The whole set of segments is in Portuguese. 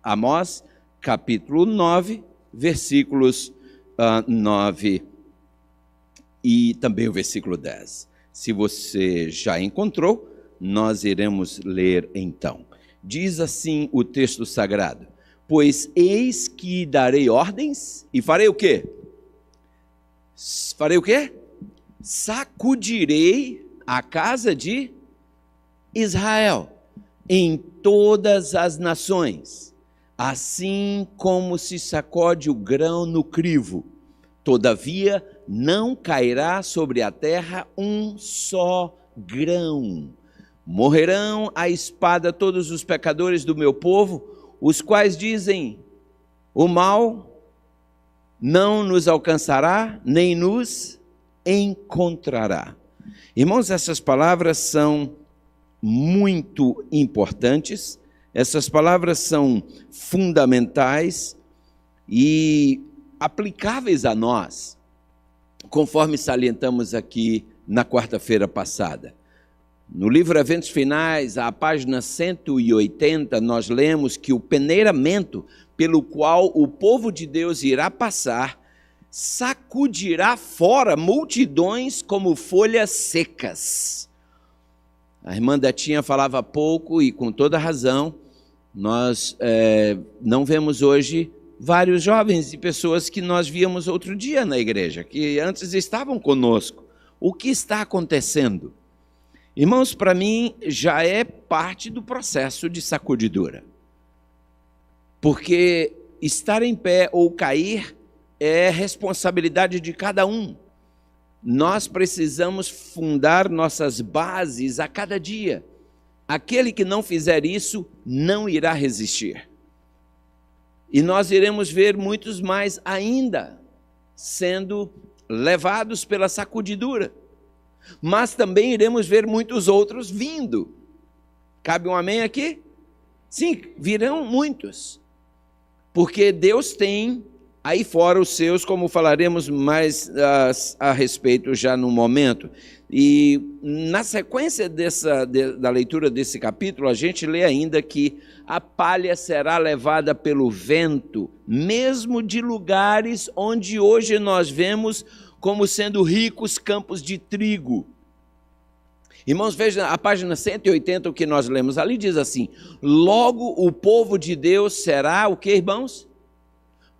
Amós, capítulo 9, versículos 9 e também o versículo 10. Se você já encontrou, nós iremos ler então. Diz assim o texto sagrado: pois eis que darei ordens e farei o quê? Farei o quê? Sacudirei a casa de Israel em todas as nações, assim como se sacode o grão no crivo. Todavia, não cairá sobre a terra um só grão. Morrerão à espada todos os pecadores do meu povo, os quais dizem: o mal não nos alcançará, nem nos encontrará. Irmãos, essas palavras são muito importantes, essas palavras são fundamentais e aplicáveis a nós, conforme salientamos aqui na quarta-feira passada. No livro Eventos Finais, à página 180, nós lemos que o peneiramento pelo qual o povo de Deus irá passar sacudirá fora multidões como folhas secas. A irmã Detinha falava há pouco, e com toda razão, nós não vemos hoje vários jovens e pessoas que nós víamos outro dia na igreja, que antes estavam conosco. O que está acontecendo? Irmãos, para mim já é parte do processo de sacudidura. Porque estar em pé ou cair é responsabilidade de cada um. Nós precisamos fundar nossas bases a cada dia. Aquele que não fizer isso não irá resistir. E nós iremos ver muitos mais ainda sendo levados pela sacudidura. Mas também iremos ver muitos outros vindo. Cabe um amém aqui? Sim, virão muitos. Porque Deus tem aí fora os seus, como falaremos mais a respeito já no momento. E na sequência da leitura desse capítulo, a gente lê ainda que a palha será levada pelo vento, mesmo de lugares onde hoje nós vemos como sendo ricos campos de trigo. Irmãos, vejam a página 180, o que nós lemos ali diz assim: logo o povo de Deus será o que, irmãos?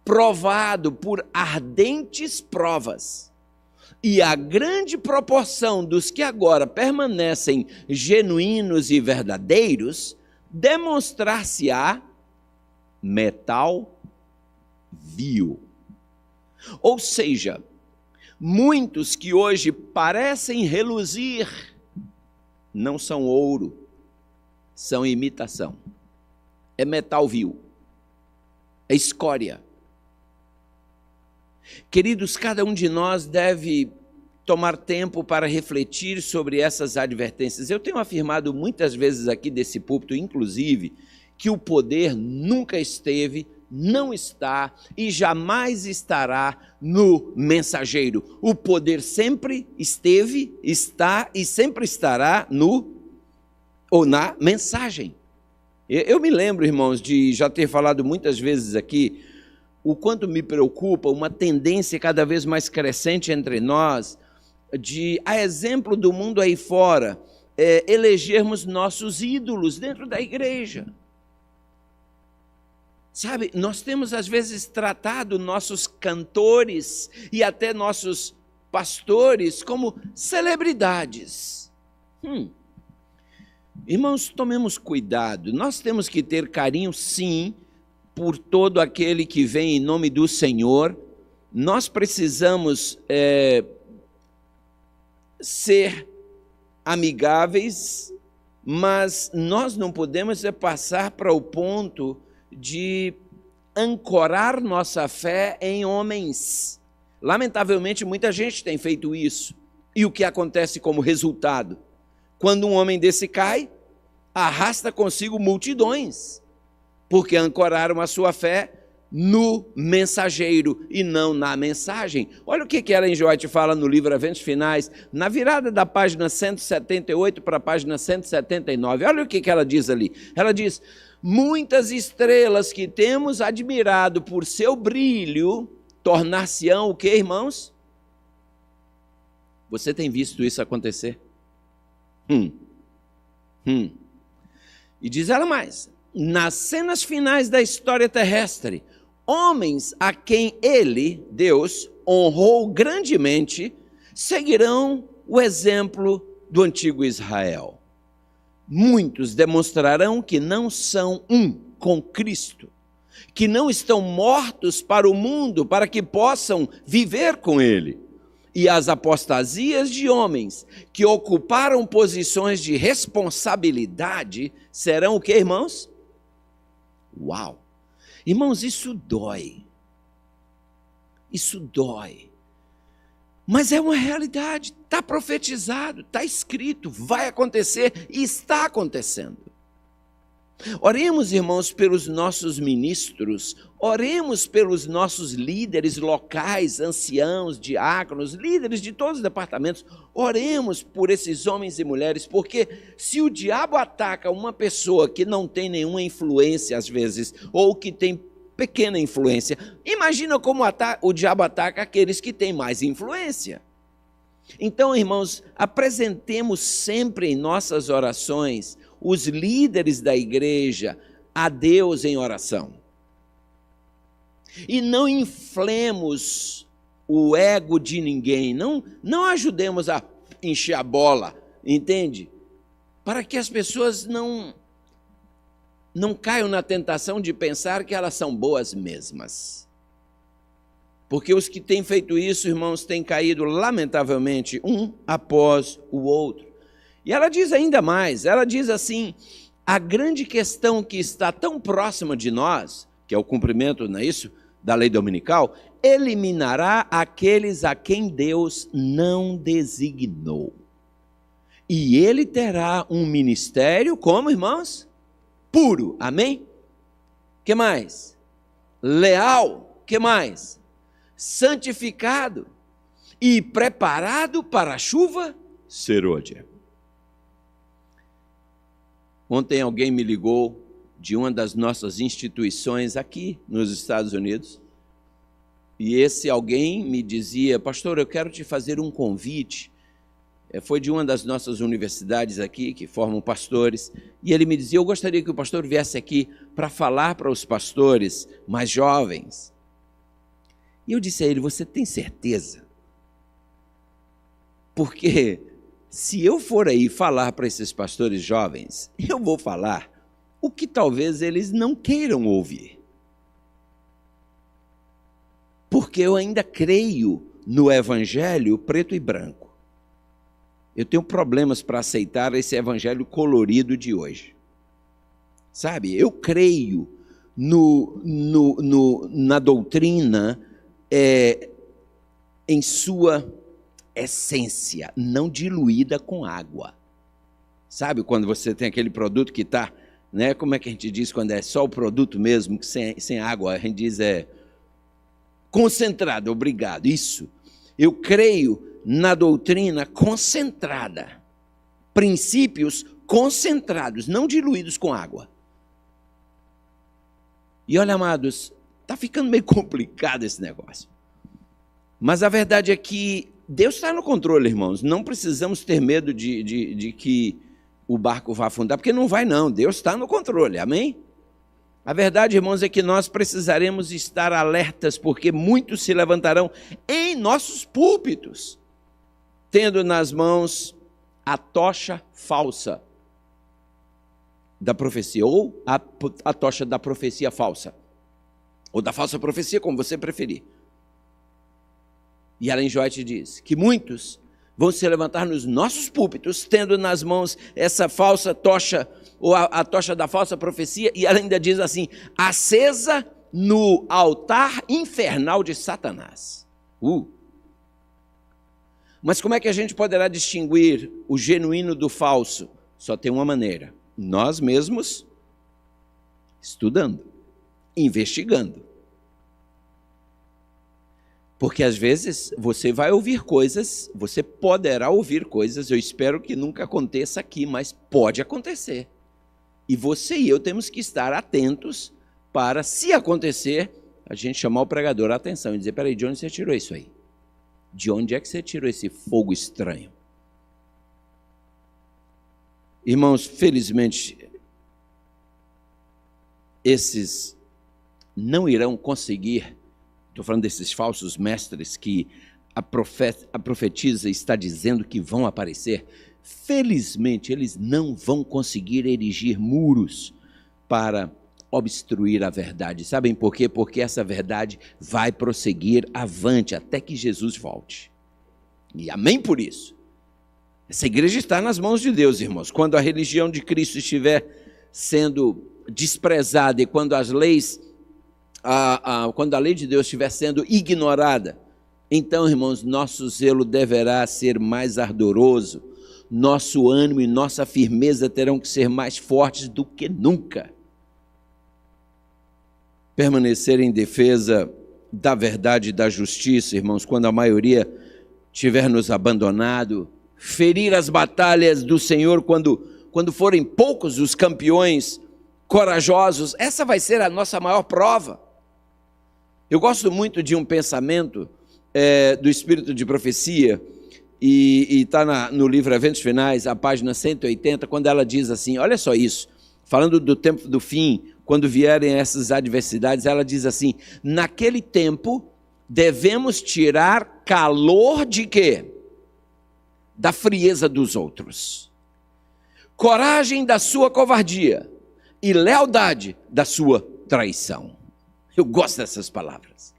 Provado por ardentes provas, e a grande proporção dos que agora permanecem genuínos e verdadeiros demonstrar-se-á metal vil. Ou seja, muitos que hoje parecem reluzir não são ouro, são imitação, é metal vil, é escória. Queridos, cada um de nós deve tomar tempo para refletir sobre essas advertências. Eu tenho afirmado muitas vezes aqui desse púlpito, inclusive, que o poder nunca esteve, não está e jamais estará no mensageiro. O poder sempre esteve, está e sempre estará na mensagem. Eu me lembro, irmãos, de já ter falado muitas vezes aqui o quanto me preocupa uma tendência cada vez mais crescente entre nós de, a exemplo do mundo aí fora, elegermos nossos ídolos dentro da igreja. Sabe, nós temos às vezes tratado nossos cantores e até nossos pastores como celebridades. Irmãos, tomemos cuidado, nós temos que ter carinho sim por todo aquele que vem em nome do Senhor. Nós precisamos ser amigáveis, mas nós não podemos passar para o ponto de ancorar nossa fé em homens. Lamentavelmente, muita gente tem feito isso. E o que acontece como resultado? Quando um homem desse cai, arrasta consigo multidões, porque ancoraram a sua fé no mensageiro e não na mensagem. Olha o que Ellen G. White fala no livro Eventos Finais, na virada da página 178 para a página 179. Olha o que ela diz ali. Ela diz: muitas estrelas que temos admirado por seu brilho tornar-se-ão o que, irmãos? Você tem visto isso acontecer? E diz ela mais: nas cenas finais da história terrestre, homens a quem ele, Deus, honrou grandemente, seguirão o exemplo do antigo Israel. Muitos demonstrarão que não são um com Cristo, que não estão mortos para o mundo para que possam viver com ele. E as apostasias de homens que ocuparam posições de responsabilidade serão o que, irmãos? Uau! Irmãos, isso dói. Isso dói. Mas é uma realidade, está profetizado, está escrito, vai acontecer e está acontecendo. Oremos, irmãos, pelos nossos ministros, oremos pelos nossos líderes locais, anciãos, diáconos, líderes de todos os departamentos. Oremos por esses homens e mulheres, porque se o diabo ataca uma pessoa que não tem nenhuma influência às vezes, ou que tem pequena influência, imagina como o diabo ataca aqueles que têm mais influência. Então, irmãos, apresentemos sempre em nossas orações os líderes da igreja a Deus em oração. E não inflemos o ego de ninguém, não ajudemos a encher a bola, entende? Para que as pessoas não caiam na tentação de pensar que elas são boas mesmas. Porque os que têm feito isso, irmãos, têm caído lamentavelmente um após o outro. E ela diz ainda mais, ela diz assim: a grande questão que está tão próxima de nós, que é o cumprimento, não é isso, da lei dominical, eliminará aqueles a quem Deus não designou. E ele terá um ministério, como, irmãos? Puro, amém? Que mais? Leal, que mais? Santificado e preparado para a chuva serôdia. Ontem alguém me ligou de uma das nossas instituições aqui nos Estados Unidos, e esse alguém me dizia: pastor, eu quero te fazer um convite. Foi de uma das nossas universidades aqui, que formam pastores, e ele me dizia: eu gostaria que o pastor viesse aqui para falar para os pastores mais jovens. E eu disse a ele: você tem certeza? Porque se eu for aí falar para esses pastores jovens, eu vou falar o que talvez eles não queiram ouvir. Porque eu ainda creio no evangelho preto e branco. Eu tenho problemas para aceitar esse evangelho colorido de hoje. Sabe, eu creio na doutrina em sua essência, não diluída com água. Sabe quando você tem aquele produto que está, né? Como é que a gente diz quando é só o produto mesmo, que sem água? A gente diz concentrado, obrigado. Isso. Eu creio na doutrina concentrada. Princípios concentrados, não diluídos com água. E olha, amados, está ficando meio complicado esse negócio. Mas a verdade é que Deus está no controle, irmãos. Não precisamos ter medo de que o barco vá afundar, porque não vai não. Deus está no controle, amém? A verdade, irmãos, é que nós precisaremos estar alertas, porque muitos se levantarão em nossos púlpitos, tendo nas mãos a tocha falsa da profecia, ou a tocha da profecia falsa, ou da falsa profecia, como você preferir. E Ellen G. White diz que muitos vão se levantar nos nossos púlpitos, tendo nas mãos essa falsa tocha, ou a tocha da falsa profecia, e ela ainda diz assim: acesa no altar infernal de Satanás. Mas como é que a gente poderá distinguir o genuíno do falso? Só tem uma maneira: nós mesmos estudando, investigando. Porque às vezes você vai ouvir coisas, você poderá ouvir coisas, eu espero que nunca aconteça aqui, mas pode acontecer. E você e eu temos que estar atentos para, se acontecer, a gente chamar o pregador a atenção e dizer: peraí, de onde você tirou isso aí? De onde é que você tirou esse fogo estranho? Irmãos, felizmente, esses não irão conseguir, estou falando desses falsos mestres que a profetisa está dizendo que vão aparecer, felizmente eles não vão conseguir erigir muros para obstruir a verdade. Sabem por quê? Porque essa verdade vai prosseguir avante até que Jesus volte. E amém por isso. Essa igreja está nas mãos de Deus, irmãos. Quando a religião de Cristo estiver sendo desprezada e quando as leis, quando a lei de Deus estiver sendo ignorada, então, irmãos, nosso zelo deverá ser mais ardoroso, nosso ânimo e nossa firmeza terão que ser mais fortes do que nunca. Permanecer em defesa da verdade e da justiça, irmãos, quando a maioria tiver nos abandonado, ferir as batalhas do Senhor quando forem poucos os campeões corajosos, essa vai ser a nossa maior prova. Eu gosto muito de um pensamento do Espírito de Profecia, e está no livro Eventos Finais, a página 180, quando ela diz assim, olha só isso, falando do tempo do fim, quando vierem essas adversidades, ela diz assim: naquele tempo devemos tirar calor de quê? Da frieza dos outros, coragem da sua covardia e lealdade da sua traição. Eu gosto dessas palavras.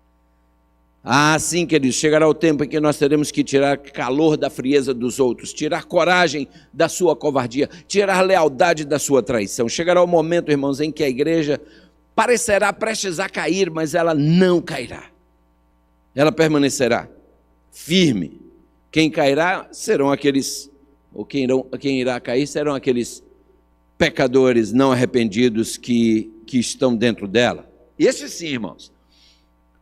Sim, queridos, chegará o tempo em que nós teremos que tirar calor da frieza dos outros, tirar coragem da sua covardia, tirar lealdade da sua traição. Chegará o momento, irmãos, em que a igreja parecerá prestes a cair, mas ela não cairá. Ela permanecerá firme. Quem cairá serão aqueles, ou quem irá cair serão aqueles pecadores não arrependidos que estão dentro dela. E esses sim, irmãos,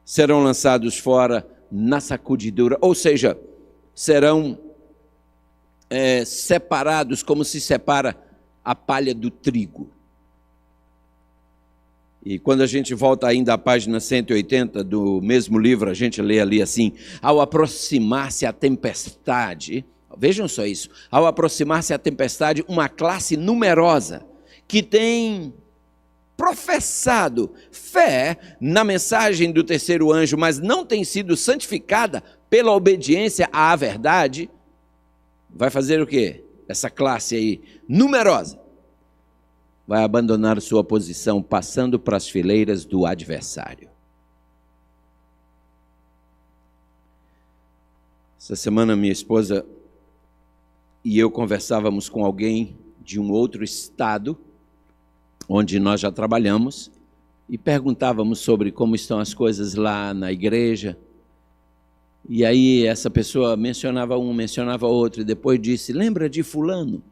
serão lançados fora na sacudidura, ou seja, serão separados como se separa a palha do trigo. E quando a gente volta ainda à página 180 do mesmo livro, a gente lê ali assim: ao aproximar-se a tempestade, vejam só isso, ao aproximar-se a tempestade, uma classe numerosa que tem professado fé na mensagem do terceiro anjo, mas não tem sido santificada pela obediência à verdade, vai fazer o quê? Essa classe aí, numerosa, vai abandonar sua posição, passando para as fileiras do adversário. Essa semana minha esposa e eu conversávamos com alguém de um outro estado, onde nós já trabalhamos, e perguntávamos sobre como estão as coisas lá na igreja. E aí essa pessoa mencionava um, mencionava outro, e depois disse: lembra de fulano?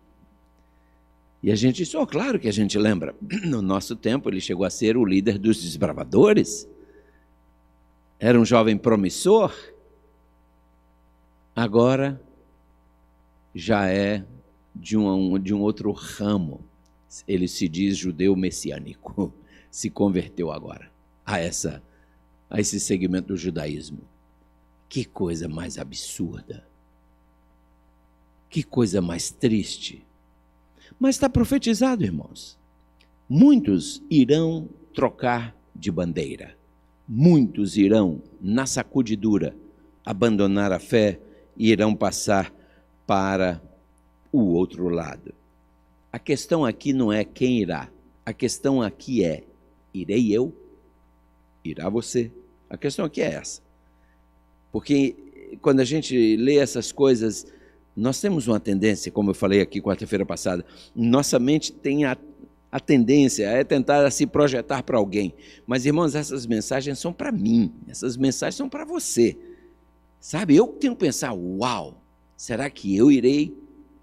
E a gente disse: claro que a gente lembra. No nosso tempo ele chegou a ser o líder dos desbravadores, era um jovem promissor, agora já é de um outro ramo. Ele se diz judeu messiânico, se converteu agora a esse segmento do judaísmo. Que coisa mais absurda, que coisa mais triste. Mas está profetizado, irmãos. Muitos irão trocar de bandeira, muitos irão, na sacudidura, abandonar a fé e irão passar para o outro lado. A questão aqui não é quem irá, a questão aqui é: irei eu? Irá você? A questão aqui é essa. Porque quando a gente lê essas coisas, nós temos uma tendência, como eu falei aqui quarta-feira passada, nossa mente tem a tendência tentar se projetar para alguém. Mas, irmãos, essas mensagens são para mim, essas mensagens são para você. Sabe, eu tenho que pensar: uau, será que eu irei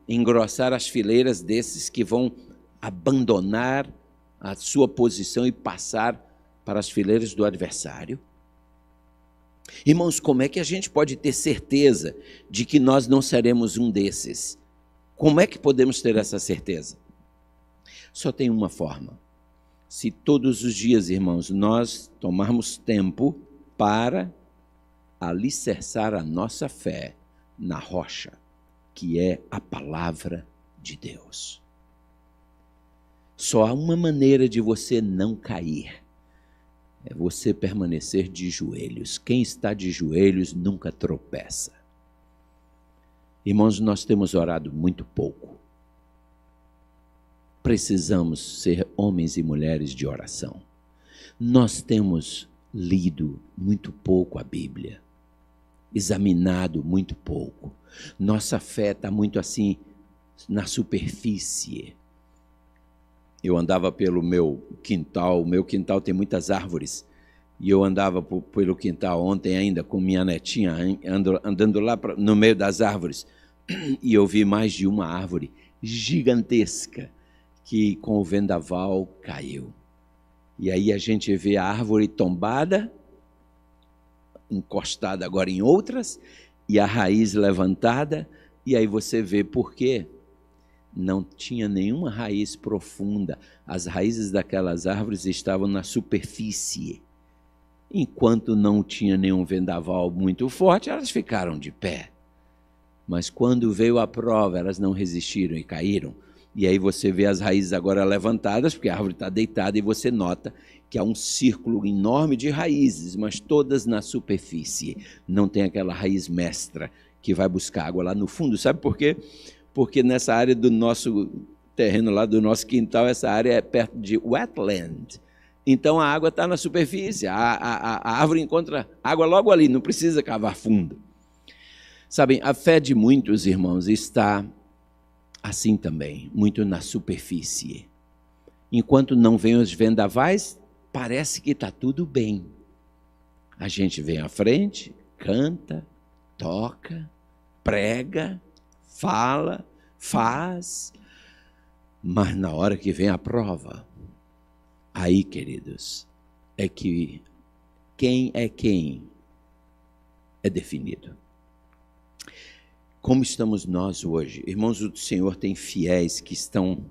engrossar as fileiras desses que vão abandonar a sua posição e passar para as fileiras do adversário? Irmãos, como é que a gente pode ter certeza de que nós não seremos um desses? Como é que podemos ter essa certeza? Só tem uma forma. Se todos os dias, irmãos, nós tomarmos tempo para alicerçar a nossa fé na rocha, que é a palavra de Deus. Só há uma maneira de você não cair. É você permanecer de joelhos. Quem está de joelhos nunca tropeça. Irmãos, nós temos orado muito pouco. Precisamos ser homens e mulheres de oração. Nós temos lido muito pouco a Bíblia, examinado muito pouco. Nossa fé está muito assim na superfície. Eu andava pelo meu quintal, o meu quintal tem muitas árvores, e eu andava pelo quintal ontem ainda com minha netinha, andando lá no meio das árvores, e eu vi mais de uma árvore gigantesca que com o vendaval caiu. E aí a gente vê a árvore tombada, encostada agora em outras, e a raiz levantada, e aí você vê por quê. Não tinha nenhuma raiz profunda. As raízes daquelas árvores estavam na superfície. Enquanto não tinha nenhum vendaval muito forte, elas ficaram de pé. Mas quando veio a prova, elas não resistiram e caíram. E aí você vê as raízes agora levantadas, porque a árvore está deitada, e você nota que há um círculo enorme de raízes, mas todas na superfície. Não tem aquela raiz mestra que vai buscar água lá no fundo. Sabe por quê? Porque nessa área do nosso terreno, lá do nosso quintal, essa área é perto de wetland. Então a água está na superfície, a árvore encontra água logo ali, não precisa cavar fundo. Sabem, a fé de muitos irmãos está assim também, muito na superfície. Enquanto não vem os vendavais, parece que está tudo bem. A gente vem à frente, canta, toca, prega, fala, faz, mas na hora que vem a prova, aí, queridos, é que quem é definido. Como estamos nós hoje? Irmãos, o Senhor tem fiéis que estão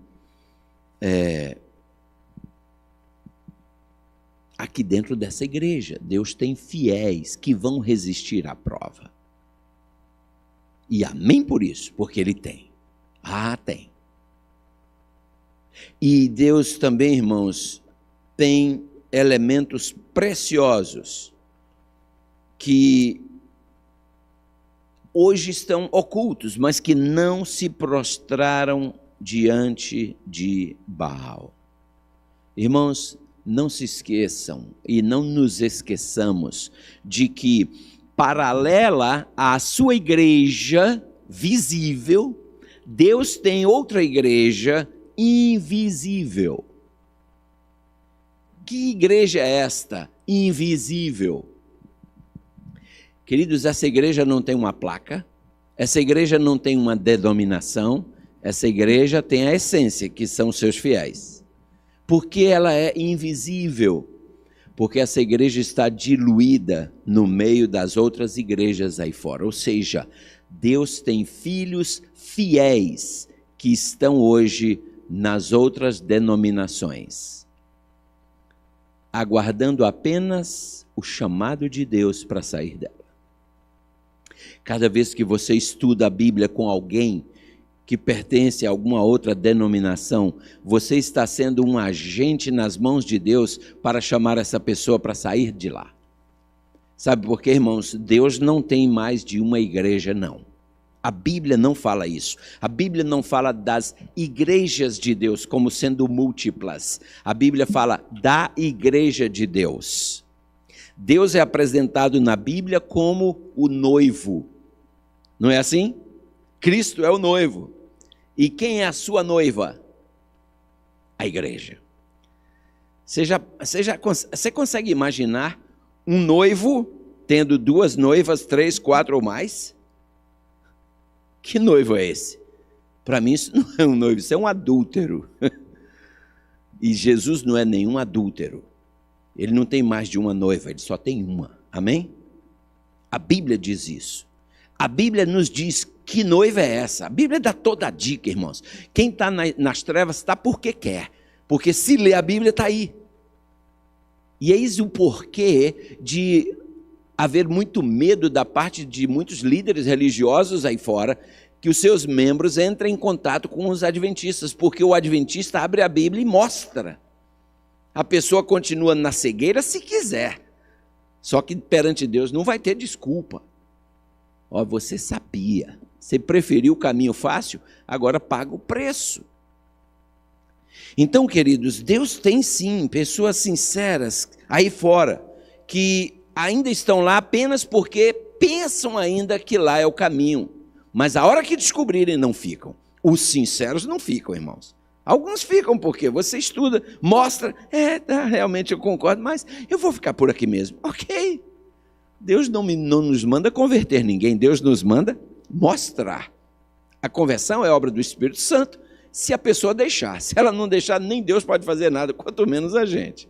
aqui dentro dessa igreja. Deus tem fiéis que vão resistir à prova. E amém por isso, porque Ele tem. Tem. E Deus também, irmãos, tem elementos preciosos que hoje estão ocultos, mas que não se prostraram diante de Baal. Irmãos, não se esqueçam e não nos esqueçamos de que, paralela à sua igreja visível, Deus tem outra igreja invisível. Que igreja é esta? Invisível. Queridos, essa igreja não tem uma placa, essa igreja não tem uma denominação, essa igreja tem a essência, que são seus fiéis. Por que ela é invisível? Porque essa igreja está diluída no meio das outras igrejas aí fora. Ou seja, Deus tem filhos fiéis que estão hoje nas outras denominações, aguardando apenas o chamado de Deus para sair dela. Cada vez que você estuda a Bíblia com alguém que pertence a alguma outra denominação, você está sendo um agente nas mãos de Deus para chamar essa pessoa para sair de lá. Sabe por quê, irmãos? Deus não tem mais de uma igreja, não. A Bíblia não fala isso. A Bíblia não fala das igrejas de Deus como sendo múltiplas. A Bíblia fala da igreja de Deus. Deus é apresentado na Bíblia como o noivo. Não é assim? Cristo é o noivo. E quem é a sua noiva? A igreja. Você consegue imaginar um noivo tendo duas noivas, 3, 4 ou mais? Que noivo é esse? Para mim isso não é um noivo, isso é um adúltero. E Jesus não é nenhum adúltero. Ele não tem mais de uma noiva, ele só tem uma. Amém? A Bíblia diz isso. A Bíblia nos diz que noiva é essa. A Bíblia dá toda a dica, irmãos. Quem está nas trevas está porque quer. Porque se lê a Bíblia, está aí. E eis o porquê de haver muito medo da parte de muitos líderes religiosos aí fora, que os seus membros entrem em contato com os adventistas, porque o adventista abre a Bíblia e mostra. A pessoa continua na cegueira se quiser. Só que perante Deus não vai ter desculpa. Ó, você sabia, você preferiu o caminho fácil, agora paga o preço. Então, queridos, Deus tem sim pessoas sinceras aí fora, que ainda estão lá apenas porque pensam ainda que lá é o caminho. Mas a hora que descobrirem, não ficam. Os sinceros não ficam, irmãos. Alguns ficam porque você estuda, mostra, realmente eu concordo, mas eu vou ficar por aqui mesmo. Ok. Deus não nos manda converter ninguém, Deus nos manda mostrar. A conversão é obra do Espírito Santo, se a pessoa deixar. Se ela não deixar, nem Deus pode fazer nada, quanto menos a gente.